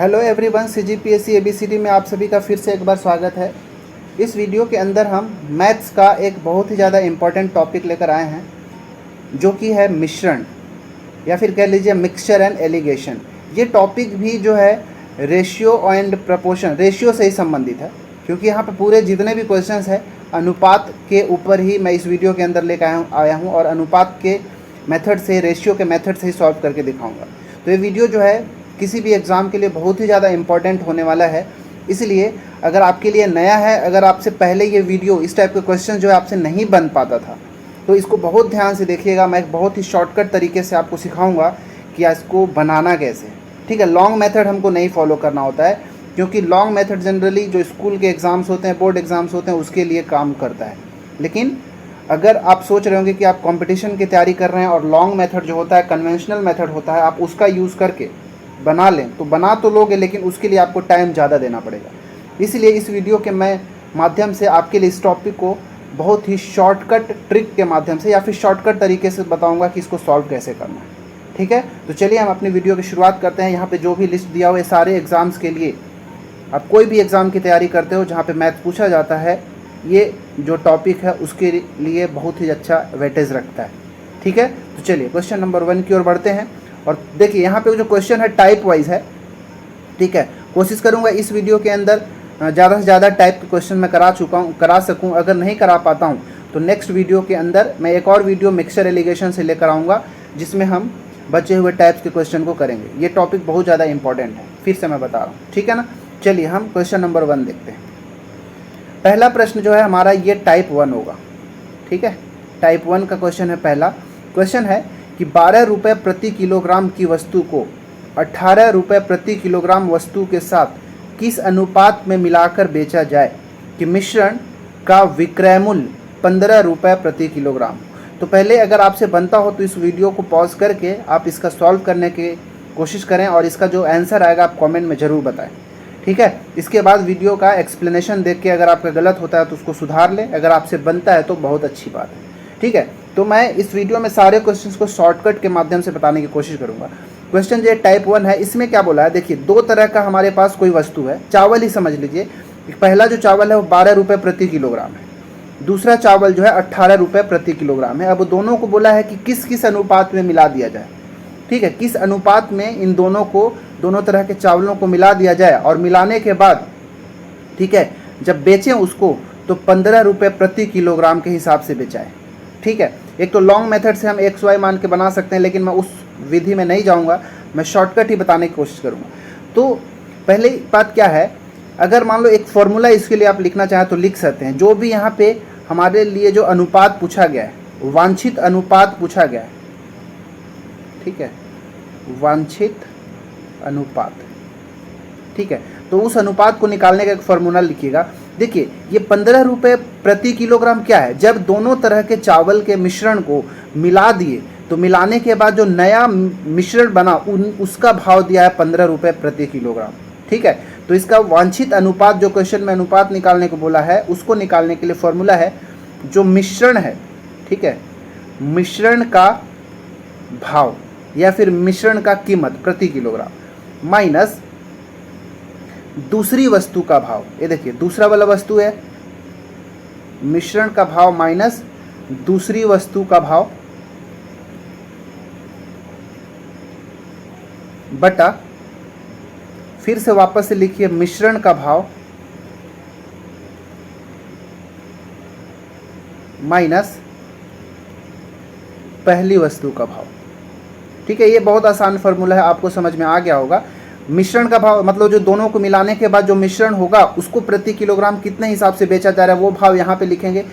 Hello everyone, CGPSC ABCD में आप सभी का फिर से एक बार स्वागत है। इस वीडियो के अंदर हम मैथ्स का एक बहुत ही ज़्यादा इम्पॉर्टेंट टॉपिक लेकर आए हैं, जो कि है मिश्रण या फिर कह लीजिए मिक्सचर एंड एलिगेशन। ये टॉपिक भी जो है रेशियो एंड प्रपोर्शन, रेशियो से ही संबंधित है, क्योंकि यहाँ पर पूरे जितने भी क्वेश्चंस हैं अनुपात के ऊपर ही मैं इस वीडियो के अंदर लेकर आया हूँ और अनुपात के मेथड से, रेशियो के मेथड से ही सॉल्व करके दिखाऊँगा। तो ये वीडियो जो है किसी भी एग्ज़ाम के लिए बहुत ही ज़्यादा इम्पॉर्टेंट होने वाला है। इसलिए अगर आपके लिए नया है, अगर आपसे पहले ये वीडियो इस टाइप के क्वेश्चन जो है आपसे नहीं बन पाता था, तो इसको बहुत ध्यान से देखिएगा। मैं एक बहुत ही शॉर्टकट तरीके से आपको सिखाऊंगा कि इसको बनाना कैसे। ठीक है, लॉन्ग मेथड हमको नहीं फॉलो करना होता है, क्योंकि लॉन्ग मेथड जनरली जो स्कूल के एग्ज़ाम्स होते हैं, बोर्ड एग्ज़ाम्स होते हैं, उसके लिए काम करता है। लेकिन अगर आप सोच रहे होंगे कि आप कंपटीशन की तैयारी कर रहे हैं और लॉन्ग मेथड जो होता है, कन्वेंशनल मेथड होता है, आप उसका यूज़ करके बना लें तो बना तो लोगे, लेकिन उसके लिए आपको टाइम ज़्यादा देना पड़ेगा। इसलिए इस वीडियो के मैं माध्यम से आपके लिए इस टॉपिक को बहुत ही शॉर्टकट ट्रिक के माध्यम से या फिर शॉर्टकट तरीके से बताऊंगा कि इसको सॉल्व कैसे करना है। ठीक है, तो चलिए हम अपनी वीडियो की शुरुआत करते हैं। यहाँ पे जो भी लिस्ट दिया हुआ है सारे एग्ज़ाम्स के लिए, आप कोई भी एग्ज़ाम की तैयारी करते हो जहाँ पर मैथ पूछा जाता है, ये जो टॉपिक है उसके लिए बहुत ही अच्छा वेटेज रखता है। ठीक है, तो चलिए क्वेश्चन नंबर 1 की ओर बढ़ते हैं। और देखिए यहाँ पे जो क्वेश्चन है टाइप वाइज है। ठीक है, कोशिश करूँगा इस वीडियो के अंदर ज़्यादा से ज़्यादा टाइप के क्वेश्चन मैं करा सकूँ। अगर नहीं करा पाता हूँ तो नेक्स्ट वीडियो के अंदर मैं एक और वीडियो मिक्सचर एलिगेशन से लेकर आऊँगा, जिसमें हम बचे हुए टाइप्स के क्वेश्चन को करेंगे। ये टॉपिक बहुत ज़्यादा इंपॉर्टेंट है, फिर से मैं बता रहा हूँ। ठीक है ना, चलिए हम क्वेश्चन नंबर 1 देखते हैं। पहला प्रश्न जो है हमारा ये टाइप 1 होगा। ठीक है, टाइप 1 का क्वेश्चन है। पहला क्वेश्चन है कि 12 रुपये प्रति किलोग्राम की वस्तु को 18 रुपये प्रति किलोग्राम वस्तु के साथ किस अनुपात में मिलाकर बेचा जाए कि मिश्रण का विक्रय मूल्य 15 रुपये प्रति किलोग्राम। तो पहले अगर आपसे बनता हो तो इस वीडियो को पॉज करके आप इसका सॉल्व करने की कोशिश करें और इसका जो आंसर आएगा आप कमेंट में ज़रूर बताएं। ठीक है, इसके बाद वीडियो का एक्सप्लेनेशन देख के अगर आपका गलत होता है तो उसको सुधार लें, अगर आपसे बनता है तो बहुत अच्छी बात है। ठीक है, तो मैं इस वीडियो में सारे क्वेश्चंस को शॉर्टकट के माध्यम से बताने की कोशिश करूंगा। क्वेश्चन जो टाइप 1 है, इसमें क्या बोला है, देखिए दो तरह का हमारे पास कोई वस्तु है, चावल ही समझ लीजिए। पहला जो चावल है वो 12 रुपये प्रति किलोग्राम है, दूसरा चावल जो है 18 रुपये प्रति किलोग्राम है। अब दोनों को बोला है कि किस किस अनुपात में मिला दिया जाए। ठीक है, किस अनुपात में इन दोनों को, दोनों तरह के चावलों को मिला दिया जाए और मिलाने के बाद, ठीक है, जब बेचें उसको तो 15 रुपये प्रति किलोग्राम के हिसाब से बेचाएं। ठीक है, एक तो लॉन्ग मेथड से हम XY मान के बना सकते हैं, लेकिन मैं उस विधि में नहीं जाऊंगा, मैं शॉर्टकट ही बताने की कोशिश करूंगा। तो पहले बात क्या है, अगर मान लो एक फॉर्मूला इसके लिए आप लिखना चाहें तो लिख सकते हैं। जो भी यहाँ पे हमारे लिए जो अनुपात पूछा गया है, वांछित अनुपात पूछा गया है। ठीक है, वांछित अनुपात। ठीक है, तो उस अनुपात को निकालने का एक फॉर्मूला लिखिएगा। देखिए ये 15 रुपये प्रति किलोग्राम क्या है, जब दोनों तरह के चावल के मिश्रण को मिला दिए तो मिलाने के बाद जो नया मिश्रण बना उसका भाव दिया है 15 रुपये प्रति किलोग्राम। ठीक है, तो इसका वांछित अनुपात, जो क्वेश्चन में अनुपात निकालने को बोला है, उसको निकालने के लिए फॉर्मूला है जो मिश्रण है। ठीक है, मिश्रण का भाव या फिर मिश्रण का कीमत प्रति किलोग्राम माइनस दूसरी वस्तु का भाव। ये देखिए दूसरा वाला वस्तु है, मिश्रण का भाव माइनस दूसरी वस्तु का भाव बटा, फिर से वापस से लिखिए मिश्रण का भाव माइनस पहली वस्तु का भाव। ठीक है, ये बहुत आसान फॉर्मूला है, आपको समझ में आ गया होगा। मिश्रण का भाव मतलब जो दोनों को मिलाने के बाद जो मिश्रण होगा उसको प्रति किलोग्राम कितने हिसाब से बेचा जा रहा है वो भाव यहाँ पे लिखेंगे।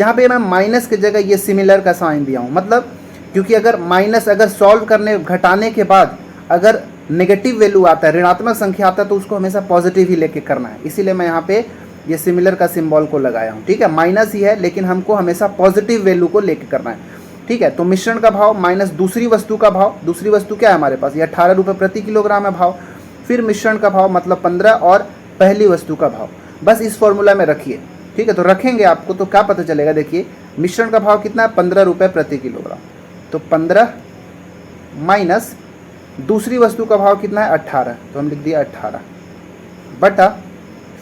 यहाँ पे मैं माइनस की जगह ये सिमिलर का साइन दिया हूँ, मतलब क्योंकि अगर माइनस, अगर सॉल्व करने घटाने के बाद अगर नेगेटिव वैल्यू आता है, ऋणात्मक संख्या आता है, तो उसको हमेशा पॉजिटिव ही लेके करना है। इसीलिए मैं यहाँ पे ये सिमिलर का सिम्बॉल को लगाया हूँ। ठीक है, माइनस ही है लेकिन हमको हमेशा पॉजिटिव वैल्यू को लेके करना है। ठीक है, तो मिश्रण का भाव माइनस दूसरी वस्तु का भाव, दूसरी वस्तु क्या है हमारे पास, ये 18 रुपये प्रति किलोग्राम है भाव, फिर मिश्रण का भाव मतलब 15 और पहली वस्तु का भाव, बस इस फॉर्मूला में रखिए। ठीक है, तो रखेंगे आपको तो क्या पता चलेगा, देखिए मिश्रण का भाव कितना है 15 रुपये प्रति किलोग्राम, तो 15 माइनस दूसरी वस्तु का भाव कितना है 18, तो हम लिख दिया 18 बटा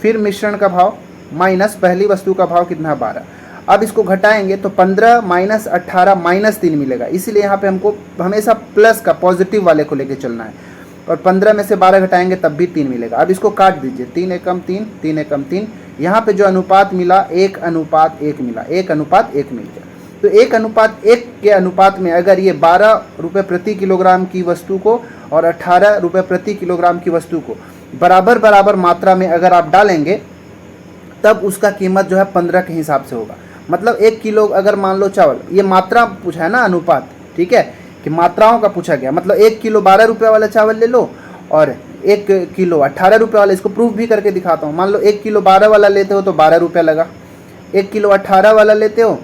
फिर मिश्रण का भाव माइनस पहली वस्तु का भाव कितना है 12। अब इसको घटाएंगे तो 15 माइनस 18 माइनस 3 मिलेगा, इसीलिए यहाँ पे हमको हमेशा प्लस का पॉजिटिव वाले को लेके चलना है। और 15 में से 12 घटाएंगे तब भी 3 मिलेगा। अब इसको काट दीजिए, 3 एकम 3, 3 एकम 3। यहाँ पे जो अनुपात मिला 1:1 मिला, 1:1 मिल गया। तो 1:1 के अनुपात में अगर ये 12 रुपये प्रति किलोग्राम की वस्तु को और 18 रुपये प्रति किलोग्राम की वस्तु को बराबर बराबर मात्रा में अगर आप डालेंगे तब उसका कीमत जो है 15 के हिसाब से होगा। मतलब 1 किलो अगर मान लो चावल, ये मात्रा पूछा है ना अनुपात, ठीक है, कि मात्राओं का पूछा गया। मतलब 1 किलो 12 रुपये वाला चावल ले लो और 1 किलो 18 रुपये वाला, इसको प्रूफ भी करके दिखाता हूँ। मान लो 1 किलो 12 वाला लेते हो तो 12 रुपये लगा, 1 किलो 18 वाला लेते हो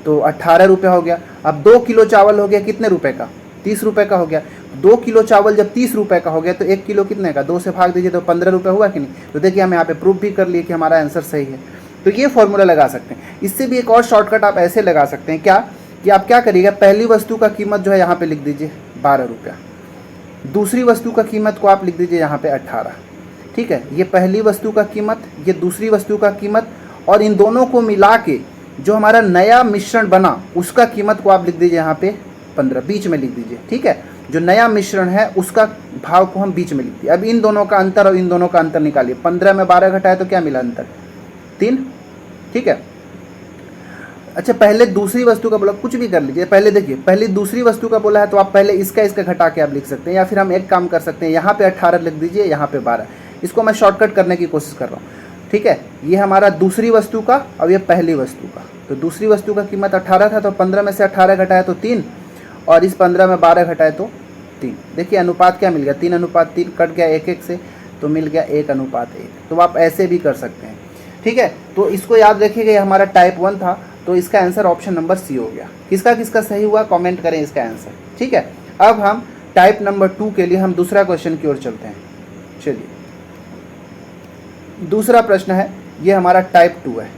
तो 18 रुपये हो गया। अब 2 किलो चावल हो गया कितने रुपए का, 30 रुपये का हो गया। 2 किलो चावल जब 30 रुपये का हो गया तो 1 किलो कितने का, 2 से भाग दीजिए तो 15 रुपये हुआ कि नहीं। तो देखिए हम यहाँ पे प्रूफ भी कर लिए कि हमारा आंसर सही है। तो ये फॉर्मूला लगा सकते हैं। इससे भी एक और शॉर्टकट आप ऐसे लगा सकते हैं, क्या कि आप क्या करिएगा, पहली वस्तु का कीमत जो है यहाँ पे लिख दीजिए 12 रुपया, दूसरी वस्तु का कीमत को आप लिख दीजिए यहाँ पे 18, ठीक है। ये पहली वस्तु का कीमत, ये दूसरी वस्तु का कीमत, और इन दोनों को मिला के जो हमारा नया मिश्रण बना उसका कीमत को आप लिख दीजिए यहाँ पे 15, बीच में लिख दीजिए, ठीक है। जो नया मिश्रण है उसका भाव को हम बीच में लिख दिए। अब इन दोनों का अंतर और इन दोनों का अंतर निकालिए। 15 में 12 घटाए तो क्या मिला अंतर, 3, ठीक है। अच्छा पहले दूसरी वस्तु का बोला, कुछ भी कर लीजिए, पहले देखिए पहले दूसरी वस्तु का बोला है तो आप पहले इसका घटा के आप लिख सकते हैं, या फिर हम एक काम कर सकते हैं, यहाँ पे 18 लिख दीजिए, यहाँ पे 12। इसको मैं शॉर्टकट करने की कोशिश कर रहा हूँ, ठीक है। ये हमारा दूसरी वस्तु का और ये पहली वस्तु का। तो दूसरी वस्तु का कीमत 18 था तो 15 में से 18 घटाया तो 3, और इस 15 में 12 घटाए तो 3। देखिए अनुपात क्या मिल गया, 3:3 कट गया 1:1 से, तो मिल गया 1:1। तो आप ऐसे भी कर सकते हैं, ठीक है। तो इसको याद रखिएगा, ये हमारा टाइप 1 था, तो इसका आंसर ऑप्शन नंबर सी हो गया। किसका किसका सही हुआ कमेंट करें इसका आंसर, ठीक है। अब हम टाइप नंबर 2 के लिए हम दूसरा क्वेश्चन की ओर चलते हैं। चलिए दूसरा प्रश्न है, ये हमारा टाइप 2 है,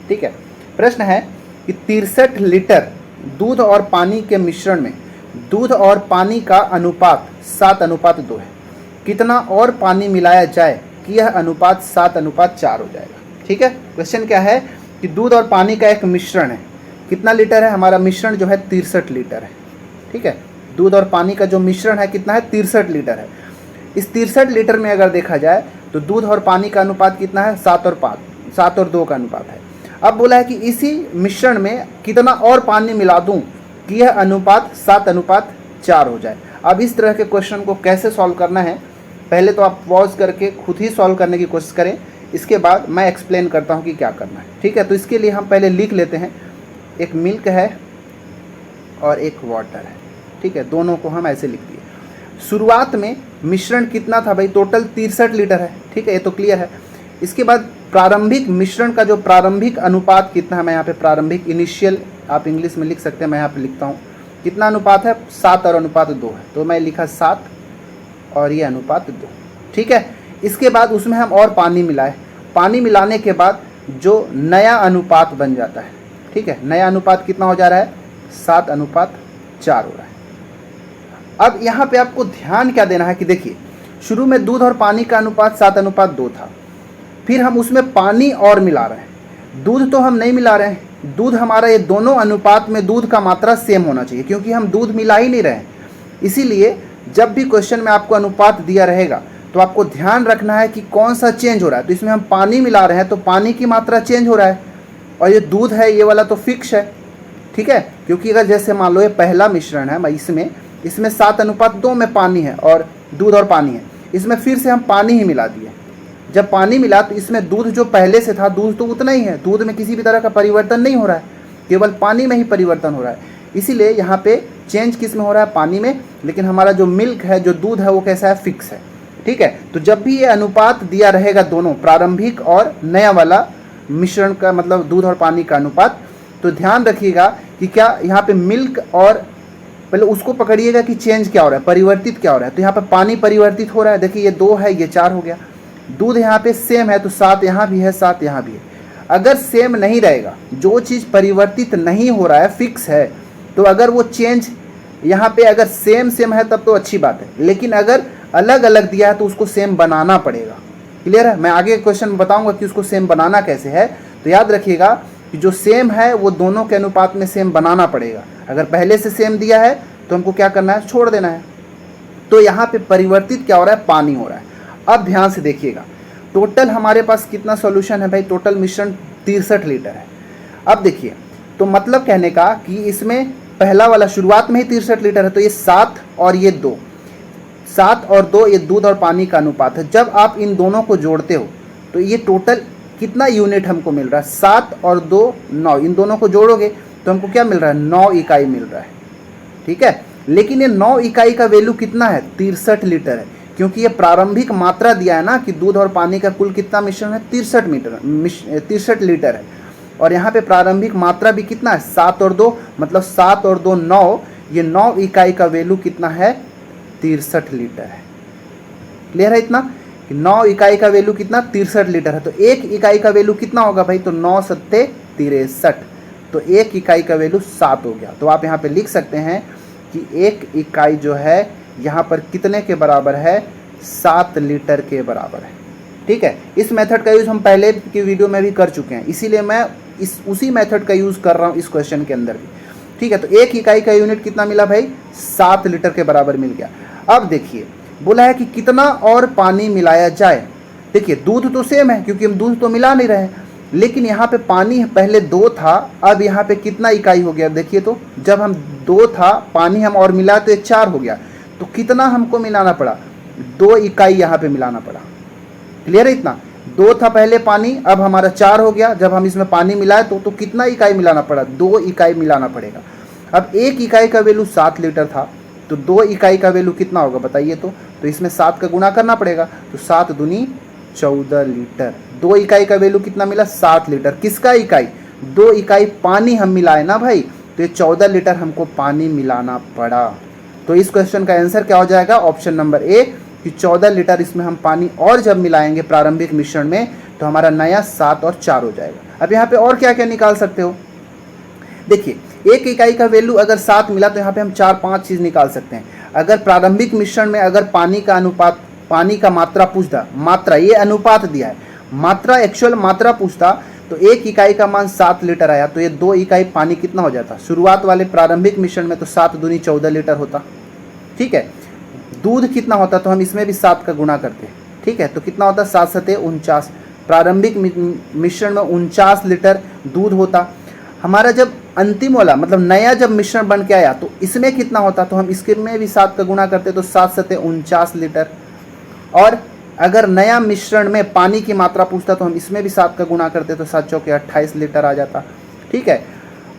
ठीक है। प्रश्न है कि 63 लीटर दूध और पानी के मिश्रण में दूध और पानी का अनुपात 7:2 है। कितना और पानी मिलाया जाए कि यह अनुपात 7:4 हो जाएगा, ठीक है। क्वेश्चन क्या है कि दूध और पानी का एक मिश्रण है, कितना लीटर है, हमारा मिश्रण जो है 63 लीटर है, ठीक है। दूध और पानी का जो मिश्रण है कितना है, 63 लीटर है। इस 63 लीटर में अगर देखा जाए तो दूध और पानी का अनुपात कितना है, 7 और 2 का अनुपात है। अब बोला है कि इसी मिश्रण में कितना और पानी मिला दूं कि यह अनुपात 7:4 हो जाए। अब इस तरह के क्वेश्चन को कैसे सॉल्व करना है, पहले तो आप पॉज करके खुद ही सॉल्व करने की कोशिश करें, इसके बाद मैं एक्सप्लेन करता हूं कि क्या करना है, ठीक है। तो इसके लिए हम पहले लिख लेते हैं, एक मिल्क है और एक वाटर है, ठीक है। दोनों को हम ऐसे लिख दिए। शुरुआत में मिश्रण कितना था भाई, टोटल 63 लीटर है, ठीक है, ये तो क्लियर है। इसके बाद प्रारंभिक मिश्रण का जो प्रारंभिक अनुपात कितना है, मैं यहाँ पे प्रारंभिक इनिशियल आप इंग्लिश में लिख सकते हैं, मैं यहाँ पे लिखता हूँ कितना अनुपात है, 7 और अनुपात 2 है, तो मैं लिखा 7 और ये अनुपात 2, ठीक है। इसके बाद उसमें हम और पानी मिलाए, पानी मिलाने के बाद जो नया अनुपात बन जाता है, ठीक है। नया अनुपात कितना हो जा रहा है, 7:4 हो रहा है। अब यहाँ पे आपको ध्यान क्या देना है कि देखिए शुरू में दूध और पानी का अनुपात 7:2 था, फिर हम उसमें पानी और मिला रहे हैं, दूध तो हम नहीं मिला रहे हैं। दूध हमारा ये दोनों अनुपात में दूध का मात्रा सेम होना चाहिए, क्योंकि हम दूध मिला ही नहीं रहे हैं। इसीलिए जब भी क्वेश्चन में आपको अनुपात दिया रहेगा तो आपको ध्यान रखना है कि कौन सा चेंज हो रहा है। तो इसमें हम पानी मिला रहे हैं तो पानी की मात्रा चेंज हो रहा है, और ये दूध है ये वाला तो फिक्स है, ठीक है। क्योंकि अगर जैसे मान लो ये पहला मिश्रण है, इसमें 7:2 में पानी है और दूध और पानी है, इसमें फिर से हम पानी ही मिला दिए। जब पानी मिला तो इसमें दूध जो पहले से था, दूध तो उतना ही है, दूध में किसी भी तरह का परिवर्तन नहीं हो रहा है, केवल पानी में ही परिवर्तन हो रहा है। इसीलिए यहाँ पे चेंज किस में हो रहा है, पानी में, लेकिन हमारा जो मिल्क है, जो दूध है, वो कैसा है, फिक्स है, ठीक है। तो जब भी ये अनुपात दिया रहेगा दोनों प्रारंभिक और नया वाला मिश्रण का, मतलब दूध और पानी का अनुपात, तो ध्यान रखिएगा कि क्या यहाँ पे मिल्क और पहले उसको पकड़िएगा कि चेंज क्या हो रहा है, परिवर्तित क्या हो रहा है। तो यहाँ पे पानी परिवर्तित हो रहा है, देखिए ये 2 है ये 4 हो गया। दूध यहाँ पे सेम है तो 7 यहाँ भी है 7 यहाँ भी है। अगर सेम नहीं रहेगा, जो चीज़ परिवर्तित नहीं हो रहा है, फिक्स है, तो अगर वो चेंज यहाँ पे अगर सेम सेम है तब तो अच्छी बात है, लेकिन अगर अलग अलग दिया है तो उसको सेम बनाना पड़ेगा। क्लियर है? मैं आगे क्वेश्चन में बताऊंगा कि उसको सेम बनाना कैसे है। तो याद रखिएगा कि जो सेम है वो दोनों के अनुपात में सेम बनाना पड़ेगा। अगर पहले से सेम दिया है तो हमको क्या करना है, छोड़ देना है। तो यहाँ पे परिवर्तित क्या हो रहा है, पानी हो रहा है। अब ध्यान से देखिएगा, टोटल हमारे पास कितना सॉल्यूशन है भाई, टोटल मिश्रण 63 लीटर है। अब देखिए, तो मतलब कहने का कि इसमें पहला वाला शुरुआत में ही 63 लीटर है, तो ये 7 और ये 2, 7 और 2 ये दूध और पानी का अनुपात है। जब आप इन दोनों को जोड़ते हो तो ये टोटल कितना यूनिट हमको मिल रहा है, 7 और 2 9, इन दोनों को जोड़ोगे तो हमको क्या मिल रहा है, 9 इकाई मिल रहा है। ठीक है, लेकिन ये 9 इकाई का वैल्यू कितना है, 63 लीटर है, क्योंकि ये प्रारंभिक मात्रा दिया है ना कि दूध और पानी का कुल कितना मिश्रण है, 63 लीटर है। और यहाँ पे प्रारंभिक मात्रा भी कितना है, 7 और 2, मतलब 7 और 2 9, ये 9 इकाई का वैल्यू कितना है, 63 लीटर है। क्लियर है इतना कि 9 इकाई का वैल्यू कितना, 63 लीटर है। तो 1 इकाई का वैल्यू कितना होगा भाई, तो 9 सत्ते 63, तो 1 इकाई का वैल्यू 7 हो गया। तो आप यहाँ पे लिख सकते हैं कि 1 इकाई जो है यहाँ पर कितने के बराबर है, 7 लीटर के बराबर है। ठीक है, इस मेथड का यूज़ हम पहले की वीडियो में भी कर चुके हैं, इसीलिए मैं उसी मेथड का यूज़ कर रहा हूँ इस क्वेश्चन के अंदर भी। ठीक है, तो 1 इकाई का यूनिट कितना मिला भाई, 7 लीटर के बराबर मिल गया। अब देखिए, बोला है कि कितना और पानी मिलाया जाए। देखिए, दूध तो सेम है क्योंकि हम दूध तो मिला नहीं रहे हैं, लेकिन यहाँ पे पानी पहले 2 था, अब यहाँ पे कितना इकाई हो गया, देखिए तो जब हम 2 था पानी हम और मिला तो 4 हो गया, तो कितना हमको मिलाना पड़ा, 2 इकाई यहाँ पे मिलाना पड़ा। क्लियर है इतना, 2 था पहले पानी, अब हमारा 4 हो गया, जब हम इसमें पानी मिलाए तो कितना इकाई मिलाना पड़ा, 2 इकाई मिलाना पड़ेगा। अब 1 इकाई का वैल्यू 7 लीटर था, तो 2 इकाई का वैल्यू कितना होगा बताइए तो इसमें 7 का गुणा करना पड़ेगा, तो 7 दूनी 14 लीटर। 2 इकाई का वैल्यू कितना मिला, 7 लीटर। किसका इकाई, 2 इकाई पानी हम मिलाए ना भाई, तो ये 14 लीटर हमको पानी मिलाना पड़ा। तो इस क्वेश्चन का आंसर क्या हो जाएगा, ऑप्शन नंबर ए, कि 14 लीटर इसमें हम पानी और जब मिलाएंगे प्रारंभिक मिश्रण में तो हमारा नया 7 और 4 हो जाएगा। अब यहाँ पे और क्या क्या निकाल सकते हो, देखिए 1 इकाई का वैल्यू अगर 7 मिला तो यहाँ पे हम 4-5 चीज़ निकाल सकते हैं। अगर प्रारंभिक मिश्रण में अगर पानी का अनुपात, पानी का मात्रा पूछता, मात्रा ये अनुपात दिया है, मात्रा एक्चुअल मात्रा पूछता, तो 1 इकाई का मान 7 लीटर आया, तो ये 2 इकाई पानी कितना हो जाता, शुरुआत वाले प्रारंभिक मिश्रण में तो 7 दूनी 14 लीटर होता। ठीक है, दूध कितना होता, तो हम इसमें भी 7 का गुणा करते। ठीक है, तो कितना होता, 7 सते 49, प्रारंभिक मिश्रण में 49 लीटर दूध होता। हमारा जब अंतिम वाला मतलब नया जब मिश्रण बन के आया तो इसमें कितना होता, तो हम इसके में भी 7 का गुणा करते, तो 7 सते 49 लीटर। और अगर नया मिश्रण में पानी की मात्रा पूछता तो हम इसमें भी 7 का गुणा करते, तो 7 चौके 28 लीटर आ जाता। ठीक है,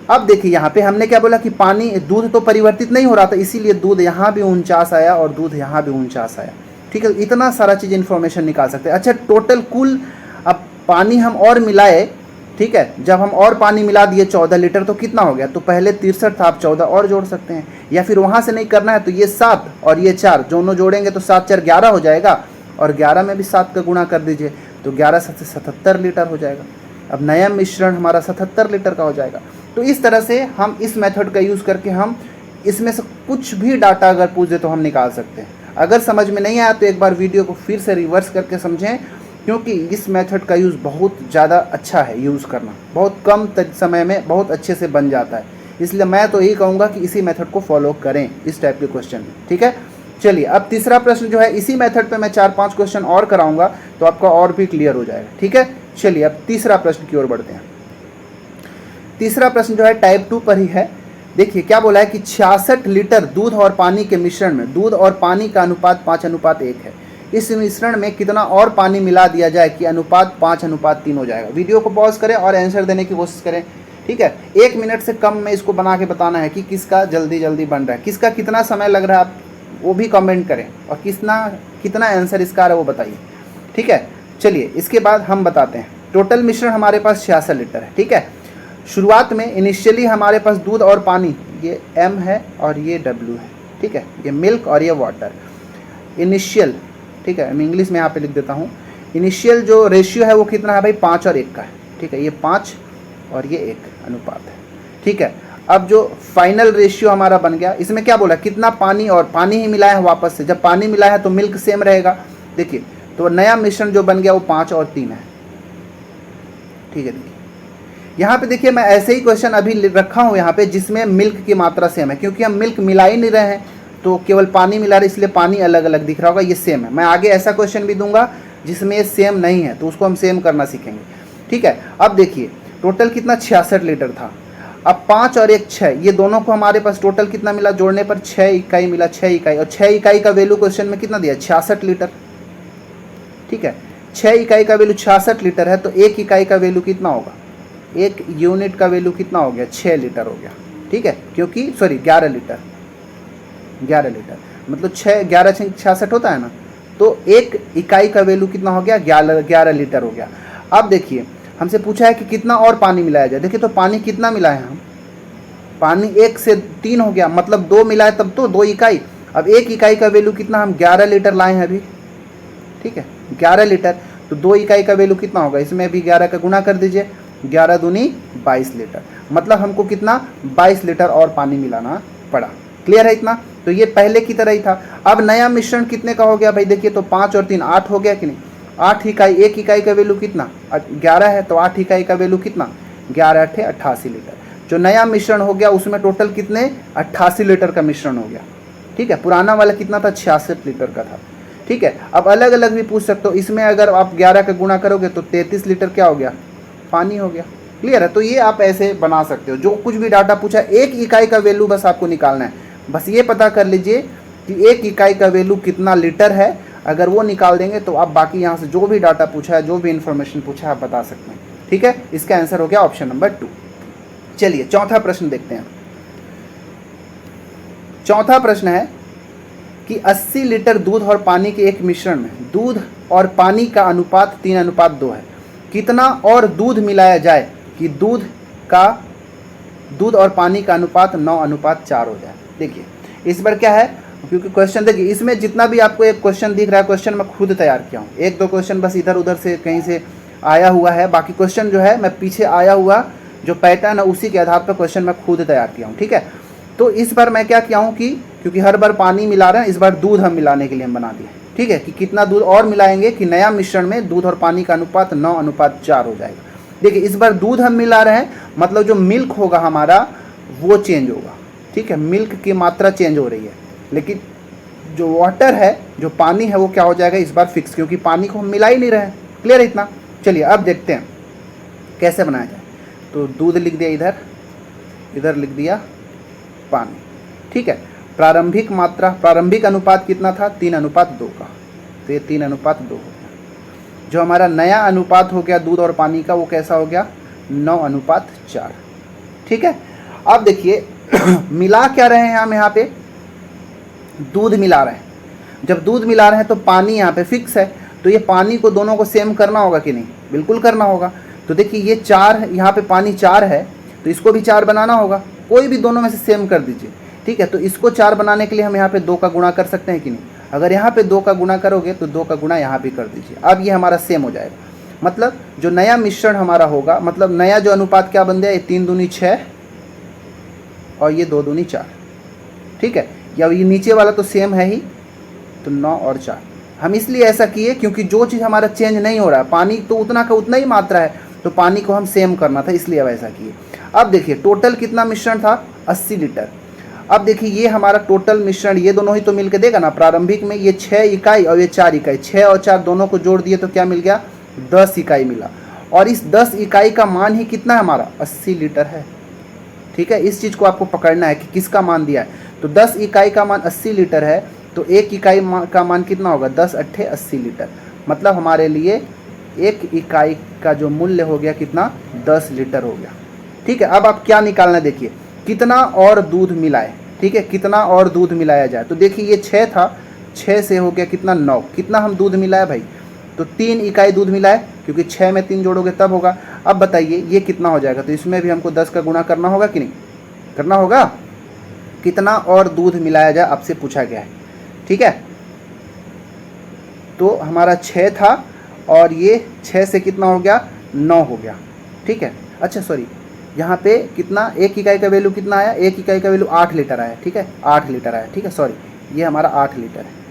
अब देखिए यहाँ पे हमने क्या बोला कि पानी, दूध तो परिवर्तित नहीं हो रहा था, इसीलिए दूध यहाँ भी 49 आया और दूध यहाँ भी 49 आया। ठीक है, इतना सारा चीज़ इन्फॉर्मेशन निकाल सकते हैं। अच्छा, टोटल कुल अब पानी हम और मिलाए, ठीक है, जब हम और पानी मिला दिए 14 लीटर तो कितना हो गया, तो पहले 63 था, आप 14 और जोड़ सकते हैं, या फिर वहाँ से नहीं करना है तो ये 7 और ये 4 दोनों जोड़ेंगे तो 7 4 11 हो जाएगा, और 11 में भी 7 का गुणा कर दीजिए तो 11 से 77 लीटर हो जाएगा। अब नया मिश्रण हमारा 77 लीटर का हो जाएगा। तो इस तरह से हम इस मेथड का यूज़ करके हम इसमें से कुछ भी डाटा अगर पूछ दे तो हम निकाल सकते हैं। अगर समझ में नहीं आया तो एक बार वीडियो को फिर से रिवर्स करके समझें, क्योंकि इस मेथड का यूज़ बहुत ज़्यादा अच्छा है, यूज़ करना बहुत कम समय में बहुत अच्छे से बन जाता है। इसलिए मैं तो यही कहूँगा कि इसी मेथड को फॉलो करें इस टाइप के क्वेश्चन में। ठीक है, चलिए अब तीसरा प्रश्न जो है, इसी मेथड पे मैं 4-5 क्वेश्चन और कराऊंगा तो आपका और भी क्लियर हो जाएगा। ठीक है, चलिए अब तीसरा प्रश्न की ओर बढ़ते हैं। तीसरा प्रश्न जो है टाइप 2 पर ही है। देखिए क्या बोला है कि 66 लीटर दूध और पानी के मिश्रण में दूध और पानी का अनुपात 5:1 है। इस मिश्रण में कितना और पानी मिला दिया जाए कि अनुपात 5:3 हो जाएगा। वीडियो को पॉज करें और आंसर देने की कोशिश करें। ठीक है, 1 मिनट से कम में इसको बना के बताना है कि किसका जल्दी जल्दी बन रहा है, किसका कितना समय लग रहा है, आप वो भी कमेंट करें, और कितना आंसर इसका आ रहा है वो बताइए। ठीक है, चलिए इसके बाद हम बताते हैं। टोटल मिश्रण हमारे पास 66 लीटर है। ठीक है, शुरुआत में इनिशियली हमारे पास दूध और पानी, ये M है और ये W है। ठीक है, ये मिल्क और ये वाटर इनिशियल। ठीक है, मैं इंग्लिश में यहाँ पे लिख देता हूँ। इनिशियल जो रेशियो है वो कितना है भाई, 5 और 1 का है। ठीक है, ये 5 और ये 1 अनुपात है। ठीक है, अब जो फाइनल रेशियो हमारा बन गया, इसमें क्या बोला, कितना पानी और पानी ही मिलाया है वापस से। जब पानी मिला है तो मिल्क सेम रहेगा। देखिए तो नया मिश्रण जो बन गया वो 5 और 3 है। ठीक है, देखिए यहाँ पे देखिए मैं ऐसे ही क्वेश्चन अभी रखा हूँ यहाँ पे जिसमें मिल्क की मात्रा सेम है, क्योंकि हम मिल्क मिला ही नहीं रहे हैं तो केवल पानी मिला रहे, इसलिए पानी अलग अलग दिख रहा होगा, ये सेम है। मैं आगे ऐसा क्वेश्चन भी दूंगा जिसमें ये सेम नहीं है तो उसको हम सेम करना सीखेंगे। ठीक है, अब देखिए टोटल कितना 66 लीटर था। अब 5 और 1 6, ये दोनों को हमारे पास टोटल कितना मिला, जोड़ने पर 6 इकाई मिला, 6 इकाई, और 6 इकाई का वैल्यू क्वेश्चन में कितना दिया, 66 लीटर। ठीक है, 6 इकाई का वैल्यू 66 लीटर है तो 1 इकाई का वैल्यू कितना होगा, 1 यूनिट का वैल्यू कितना हो गया, 6 लीटर हो गया। ठीक है, क्योंकि सॉरी 11 लीटर, 11 लीटर मतलब 6 11 66 होता है ना, तो 1 इकाई का वैल्यू कितना हो गया, 11 लीटर हो गया। अब देखिए हमसे पूछा है कि कितना और पानी मिलाया जाए। देखिए तो पानी कितना मिलाए हम, पानी 1 से 3 हो गया, मतलब 2 मिलाए तब तो 2 इकाई। अब 1 इकाई का वैल्यू कितना, हम 11 लीटर लाए हैं अभी। ठीक है, 11 लीटर, तो 2 इकाई का वैल्यू कितना होगा, इसमें भी 11 का गुना कर दीजिए, 11 दूनी 22 लीटर, मतलब हमको कितना 22 लीटर और पानी मिलाना पड़ा। क्लियर है इतना, तो ये पहले की तरह ही था। अब नया मिश्रण कितने का हो गया भाई, देखिए तो 5 और 3 8 हो गया कि नहीं, 8 इकाई, 1 इकाई का वैल्यू कितना 11 है, तो 8 इकाई का वैल्यू कितना, 11 8 88 लीटर। जो नया मिश्रण हो गया उसमें टोटल कितने 88 लीटर का मिश्रण हो गया। ठीक है, पुराना वाला कितना था, 66 लीटर का था। ठीक है, अब अलग अलग भी पूछ सकते हो, इसमें अगर आप 11 का गुणा करोगे तो 33 लीटर क्या हो गया, पानी हो गया। क्लियर है, तो ये आप ऐसे बना सकते हो। जो कुछ भी डाटा पूछा 1 इकाई का वैल्यू बस आपको निकालना है, बस ये पता कर लीजिए कि 1 इकाई का वैल्यू कितना लीटर है। अगर वो निकाल देंगे तो आप बाकी यहाँ से जो भी डाटा पूछा है, जो भी इन्फॉर्मेशन पूछा है आप बता सकते हैं। ठीक है, इसका आंसर हो गया ऑप्शन नंबर 2। चलिए चौथा प्रश्न देखते हैं। चौथा प्रश्न है कि 80 लीटर दूध और पानी के एक मिश्रण में दूध और पानी का अनुपात 3:2 है। कितना और दूध मिलाया जाए कि दूध और पानी का अनुपात 9:4 हो जाए। देखिए इस बार क्या है, क्योंकि क्वेश्चन देखिए इसमें जितना भी आपको एक क्वेश्चन दिख रहा है, क्वेश्चन मैं खुद तैयार किया हूँ। 1-2 क्वेश्चन बस इधर उधर से कहीं से आया हुआ है, बाकी क्वेश्चन जो है मैं पीछे आया हुआ जो पैटर्न है उसी के आधार पर क्वेश्चन मैं खुद तैयार किया हूँ। ठीक है, तो इस बार मैं क्या किया हूँ कि क्योंकि हर बार पानी मिला रहे हैं, इस बार दूध हम मिलाने के लिए हम बना दिए। ठीक है, कि कितना दूध और मिलाएंगे कि नया मिश्रण में दूध और पानी का अनुपात 9:4 हो जाएगा। देखिए इस बार दूध हम मिला रहे हैं, मतलब जो मिल्क होगा हमारा वो चेंज होगा। ठीक है, मिल्क की मात्रा चेंज हो रही है, लेकिन जो वाटर है, जो पानी है, वो क्या हो जाएगा इस बार फिक्स, क्योंकि पानी को हम मिला ही नहीं रहे हैं। क्लियर है इतना। चलिए अब देखते हैं कैसे बनाया जाए। तो दूध लिख दिया इधर, इधर लिख दिया पानी। ठीक है, प्रारंभिक मात्रा, प्रारंभिक अनुपात कितना था, 3:2 का, तो ये 3:2 हो गया। जो हमारा नया अनुपात हो गया दूध और पानी का, वो कैसा हो गया, 9:4। ठीक है, अब देखिए मिला क्या रहे हैं हम, यहाँ पे दूध मिला रहे हैं। जब दूध मिला रहे हैं तो पानी यहाँ पे फिक्स है, तो ये पानी को दोनों को सेम करना होगा कि नहीं, बिल्कुल करना होगा। तो देखिए ये 4, यहाँ पे पानी 4 है तो इसको भी 4 बनाना होगा, कोई भी दोनों में से सेम कर दीजिए। ठीक है, तो इसको 4 बनाने के लिए हम यहाँ पे 2 का गुणा कर सकते हैं कि नहीं। अगर यहाँ पे 2 का गुणा करोगे तो 2 का गुणा यहाँ भी कर दीजिए। अब ये हमारा सेम हो जाएगा, मतलब जो नया मिश्रण हमारा होगा, मतलब नया जो अनुपात क्या बन गया, ये 3 दूनी 6 और ये 2 दूनी 4। ठीक है, या ये नीचे वाला तो सेम है ही, तो 9 और 4। हम इसलिए ऐसा किए क्योंकि जो चीज़ हमारा चेंज नहीं हो रहा है, पानी तो उतना का उतना ही मात्रा है, तो पानी को हम सेम करना था, इसलिए अब ऐसा किए। अब देखिए टोटल कितना मिश्रण था, 80 लीटर। अब देखिए ये हमारा टोटल मिश्रण, ये दोनों ही तो मिलकर देगा ना। प्रारंभिक में ये 6 इकाई और ये 4 इकाई, 6 और 4 दोनों को जोड़ दिए तो क्या मिल गया, 10 इकाई मिला। और इस 10 इकाई का मान ही कितना है हमारा, 80 लीटर है। ठीक है, इस चीज़ को आपको पकड़ना है कि किसका मान दिया है। तो 10 इकाई का मान 80 लीटर है, तो 1 इकाई का मान कितना होगा, 10 8 80 लीटर। मतलब हमारे लिए 1 इकाई का जो मूल्य हो गया कितना, 10 लीटर हो गया। ठीक है, अब आप क्या निकालना, देखिए कितना और दूध मिलाए। ठीक है, कितना और दूध मिलाया जाए। तो देखिए ये 6 था, 6 से हो गया कितना, 9। कितना हम दूध मिलाए भाई, तो 3 इकाई दूध मिलाए, क्योंकि 6 में 3 जोड़ोगे तब होगा। अब बताइए ये कितना हो जाएगा, तो इसमें भी हमको 10 का गुणा करना होगा कि नहीं, करना होगा। कितना और दूध मिलाया जाए आपसे पूछा गया है। ठीक है, तो हमारा 6 था और ये 6 से कितना हो गया, 9 हो गया। ठीक है, अच्छा सॉरी, यहाँ पे कितना, एक इकाई का वैल्यू कितना आया, एक इकाई का वैल्यू 8 लीटर आया, ठीक है, 8 लीटर आया, ठीक है, सॉरी ये हमारा 8 लीटर है।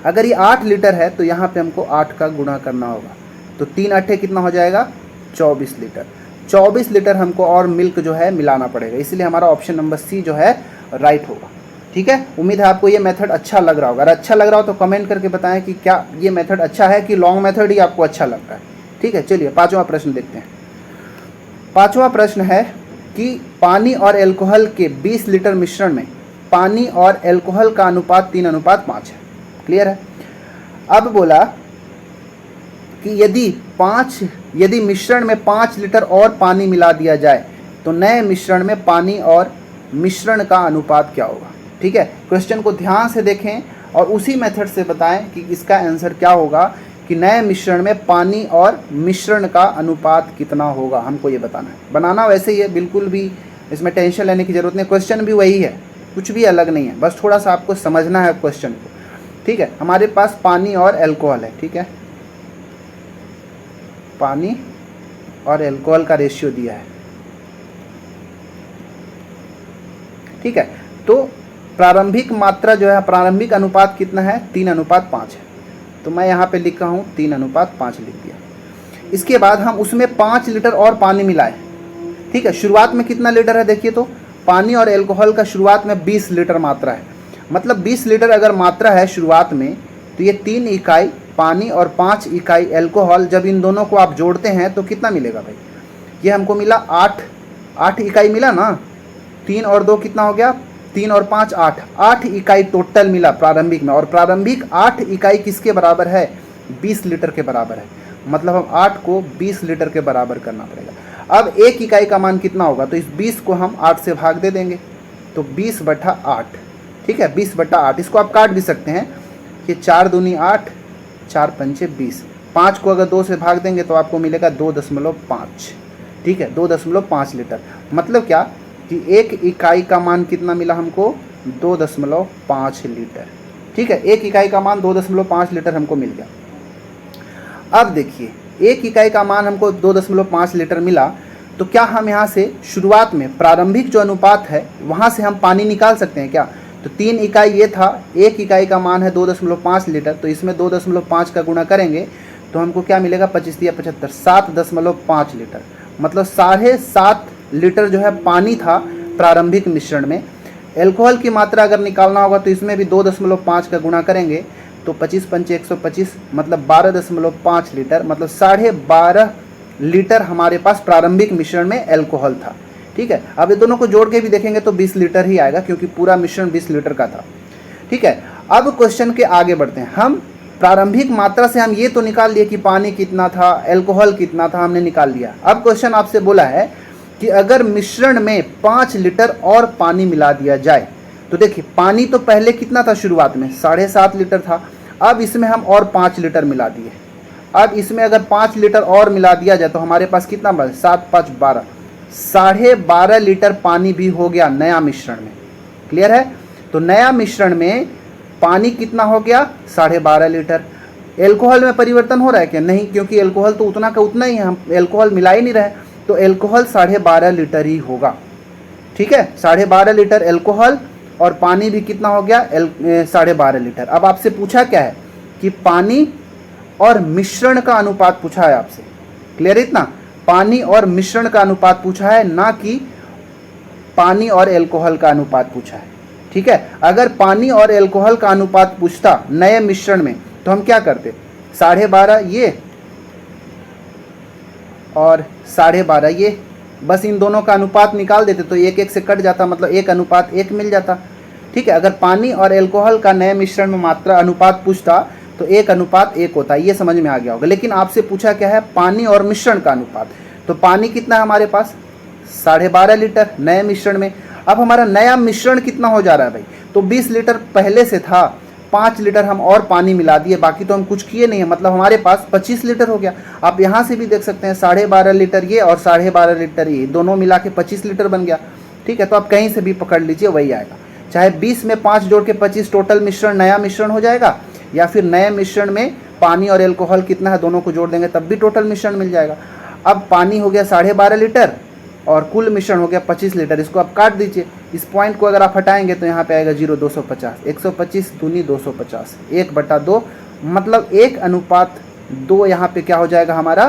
अगर ये 8 लीटर है तो यहाँ पे हमको 8 का गुणा करना होगा, तो 3 अट्ठे कितना हो जाएगा, 24 लीटर। 24 लीटर हमको और मिल्क जो है मिलाना पड़ेगा, इसलिए हमारा ऑप्शन नंबर सी जो है राइट होगा। ठीक है, उम्मीद है आपको ये मेथड अच्छा लग रहा होगा। अगर अच्छा लग रहा हो तो कमेंट करके बताएं कि क्या ये मेथड अच्छा है कि लॉन्ग मेथड ही आपको अच्छा लगता है। ठीक है, चलिए पाँचवा प्रश्न देखते हैं। पाँचवा प्रश्न है कि पानी और एल्कोहल के 20 लीटर मिश्रण में पानी और एल्कोहल का अनुपात 3:5 है। क्लियर है। अब बोला कि यदि मिश्रण में 5 लीटर और पानी मिला दिया जाए तो नए मिश्रण में पानी और मिश्रण का अनुपात क्या होगा। ठीक है, क्वेश्चन को ध्यान से देखें और उसी मेथड से बताएं कि इसका आंसर क्या होगा, कि नए मिश्रण में पानी और मिश्रण का अनुपात कितना होगा, हमको ये बताना है। बनाना वैसे ही है, बिल्कुल भी इसमें टेंशन लेने की ज़रूरत नहीं, क्वेश्चन भी वही है, कुछ भी अलग नहीं है, बस थोड़ा सा आपको समझना है क्वेश्चन को। ठीक है, हमारे पास पानी और एल्कोहल है। ठीक है, पानी और एल्कोहल का रेशियो दिया है। ठीक है, तो प्रारंभिक मात्रा जो है, प्रारंभिक अनुपात कितना है, 3:5 है, तो मैं यहाँ पे लिख रहा हूँ 3:5 लिख दिया। इसके बाद हम उसमें 5 लीटर और पानी मिलाए। ठीक है, शुरुआत में कितना लीटर है देखिए, तो पानी और एल्कोहल का शुरुआत में 20 लीटर मात्रा है, मतलब 20 लीटर अगर मात्रा है शुरुआत में, तो ये 3 इकाई पानी और 5 इकाई एल्कोहल, जब इन दोनों को आप जोड़ते हैं तो कितना मिलेगा भाई, ये हमको मिला 8 इकाई मिला ना, 3 और 2 कितना हो गया, 3 और 5 8 इकाई टोटल मिला प्रारंभिक में। और प्रारंभिक 8 इकाई किसके बराबर है, 20 लीटर के बराबर है, मतलब हम 8 को 20 लीटर के बराबर करना पड़ेगा। अब 1 इकाई का मान कितना होगा, तो इस 20 को हम 8 से भाग दे देंगे, तो 20/8। ठीक है, 20/8, इसको आप काट भी सकते हैं कि 4 दूनी 8, 4 पंचे 20, 5 को अगर 2 से भाग देंगे तो आपको मिलेगा 2.5। ठीक है, 2.5 लीटर, मतलब क्या कि 1 इकाई का मान कितना मिला हमको, 2.5 लीटर। ठीक है, 1 इकाई का मान 2.5 लीटर हमको मिल गया। अब देखिए, 1 इकाई का मान हमको 2.5 लीटर मिला, तो क्या हम यहाँ से शुरुआत में प्रारंभिक जो अनुपात है वहाँ से हम पानी निकाल सकते हैं क्या, तो 3 इकाई ये था, 1 इकाई का मान है 2.5 लीटर, तो इसमें 2.5 का गुणा करेंगे तो हमको क्या मिलेगा, 25 या 75, 7.5 लीटर, मतलब 7.5 लीटर जो है पानी था प्रारंभिक मिश्रण में। एल्कोहल की मात्रा अगर निकालना होगा तो इसमें भी 2.5 का गुणा करेंगे, तो 25 पंचे 125, मतलब 12.5 लीटर, मतलब 12.5 लीटर हमारे पास प्रारंभिक मिश्रण में एल्कोहल था। ठीक है, अब ये दोनों को जोड़ के भी देखेंगे तो 20 लीटर ही आएगा, क्योंकि पूरा मिश्रण 20 लीटर का था। ठीक है, अब क्वेश्चन के आगे बढ़ते हैं। हम प्रारंभिक मात्रा से हम ये तो निकाल लिए कि पानी कितना था, एल्कोहल कितना था, हमने निकाल लिया। अब क्वेश्चन आपसे बोला है कि अगर मिश्रण में 5 लीटर और पानी मिला दिया जाए, तो देखिए पानी तो पहले कितना था शुरुआत में, 7.5 लीटर था, अब इसमें हम और 5 लीटर मिला दिए। अब इसमें अगर 5 लीटर और मिला दिया जाए तो हमारे पास कितना बचा, 7 5 12, 12.5 लीटर पानी भी हो गया नया मिश्रण में। क्लियर है, तो नया मिश्रण में पानी कितना हो गया, 12.5 लीटर। एल्कोहल में परिवर्तन हो रहा है क्या, नहीं, क्योंकि एल्कोहल तो उतना का उतना ही है, हम एल्कोहल मिला ही नहीं रहे, तो एल्कोहल 12.5 लीटर ही होगा। ठीक है, 12.5 लीटर एल्कोहल और पानी भी कितना हो गया, 12.5 लीटर। अब आपसे पूछा क्या है कि पानी और मिश्रण का अनुपात पूछा है आपसे। क्लियर है, इतना पानी और मिश्रण का अनुपात पूछा है, ना कि पानी और एल्कोहल का अनुपात पूछा है। ठीक है, अगर पानी और एल्कोहल का अनुपात पूछता नए मिश्रण में तो हम क्या करते, 12.5 ये और 12.5 ये, बस इन दोनों का अनुपात निकाल देते तो 1 1 से कट जाता, मतलब 1:1 मिल जाता। ठीक है, अगर पानी और एल्कोहल का नए मिश्रण में मात्रा अनुपात पूछता तो 1:1 होता, ये समझ में आ गया होगा। लेकिन आपसे पूछा क्या है, पानी और मिश्रण का अनुपात, तो पानी कितना है हमारे पास, 12.5 लीटर नए मिश्रण में। अब हमारा नया मिश्रण कितना हो जा रहा है भाई, तो 20 लीटर पहले से था, 5 लीटर हम और पानी मिला दिए, बाकी तो हम कुछ किए नहीं है, मतलब हमारे पास 25 लीटर हो गया। आप यहाँ से भी देख सकते हैं 12.5 लीटर ये और 12.5 लीटर ये, दोनों मिला के 25 लीटर बन गया। ठीक है, तो आप कहीं से भी पकड़ लीजिए वही आएगा, चाहे 20 में 5 जोड़ के 25 टोटल मिश्रण नया मिश्रण हो जाएगा, या फिर नए मिश्रण में पानी और एल्कोहल कितना है दोनों को जोड़ देंगे तब भी टोटल मिश्रण मिल जाएगा। अब पानी हो गया 12.5 लीटर और कुल मिश्रण हो गया 25 लीटर। इसको आप काट दीजिए, इस पॉइंट को अगर आप हटाएंगे तो यहाँ पे आएगा 0, 250, 125 दूनी 250, 1/2, मतलब 1:2 यहाँ पे क्या हो जाएगा हमारा,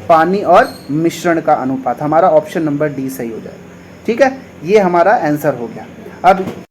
पानी और मिश्रण का अनुपात। हमारा ऑप्शन नंबर डी सही हो जाएगा। ठीक है, ये हमारा आंसर हो गया। अब